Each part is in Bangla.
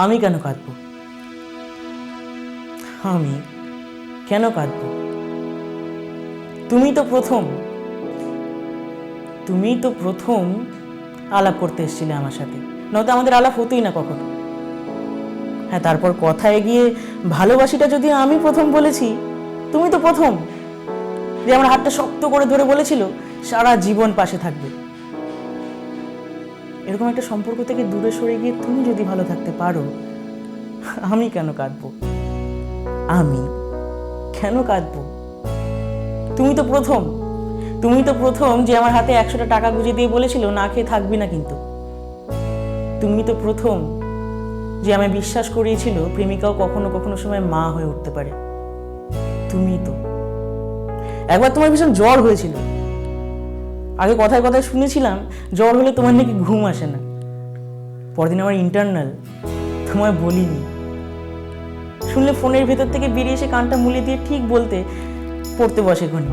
আমি কেন কাঁদব? আমি কেন কাঁদব? তুমি তো প্রথম আলাপ করতে এসেছিলে আমার সাথে, নয়তো আমাদের আলাপ হতোই না কখনো। হ্যাঁ, তারপর কথা এগিয়ে ভালোবাসিটা যদি আমি প্রথম বলেছি, তুমি তো প্রথম যে আমার হাতটা শক্ত করে ধরে বলেছিল সারা জীবন পাশে থাকবে। এরকম একটা সম্পর্ক থেকে দূরে সরে গিয়ে তুমি যদি ভালো থাকতে পারো, আমি কেন কাঁদবো? আমি কেন কাঁদবো? তুমি তো প্রথম যে আমার হাতে 100টা টাকা গুঁজে দিয়ে বলেছিল না খেয়ে থাকবি না কিন্তু। তুমি তো প্রথম যে আমায় বিশ্বাস করিয়েছিল প্রেমিকাও কখনো কখনো সময় মা হয়ে উঠতে পারে। তুমি তো একবার তোমার ভীষণ জ্বর হয়েছিল, আগে কথায় কথায় শুনেছিলাম জ্বর হলে তোমার নাকি ঘুম আসে না। পরদিন আমার ইন্টারনাল, তোমায় বলিনি, শুনলে ফোনের ভেতর থেকে বেরিয়ে এসে কানটা মুলে দিয়ে ঠিক বলতে পড়তে বসে ঘনি।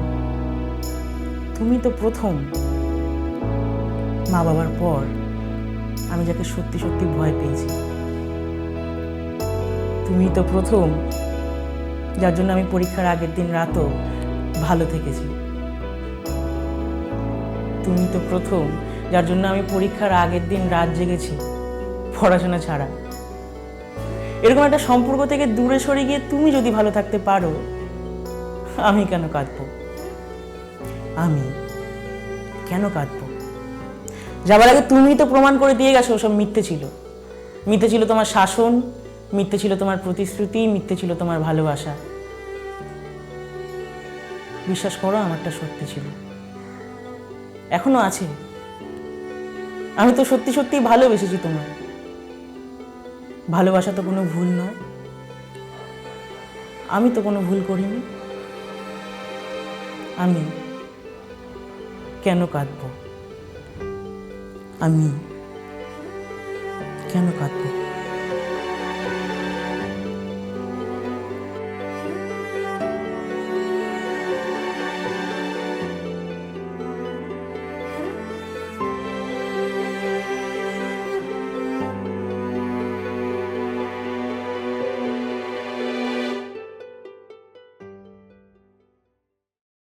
তুমি তো প্রথম মা বাবার পর আমি যাকে সত্যি সত্যি ভয় পেয়েছি। তুমি তো প্রথম যার জন্য আমি পরীক্ষার আগের দিন রাতও ভালো থেকেছি। তুমি তো প্রথম যার জন্য আমি পরীক্ষার আগের দিন রাত জেগেছি পড়াশোনা ছাড়া। এরকম একটা সম্পর্ক থেকে দূরে সরে গিয়ে তুমি যদি ভালো থাকতে পারো, আমি কেন কাঁদবো? আমি কেন কাঁদবো? যাবার আগে তুমি তো প্রমাণ করে দিয়ে গেছো ওসব মিথ্যে ছিল। মিথ্যে ছিল তোমার শাসন, মিথ্যে ছিল তোমার প্রতিশ্রুতি, মিথ্যে ছিল তোমার ভালোবাসা। বিশ্বাস করো, আমারটা সত্যি ছিল, এখনো আছে। আমি তো সত্যি সত্যি ভালোবেসেছি তোমায়। ভালোবাসা তো কোনো ভুল নয়, আমি তো কোনো ভুল করিনি। আমি কেন কাঁদবো? আমি কেন কাঁদবো?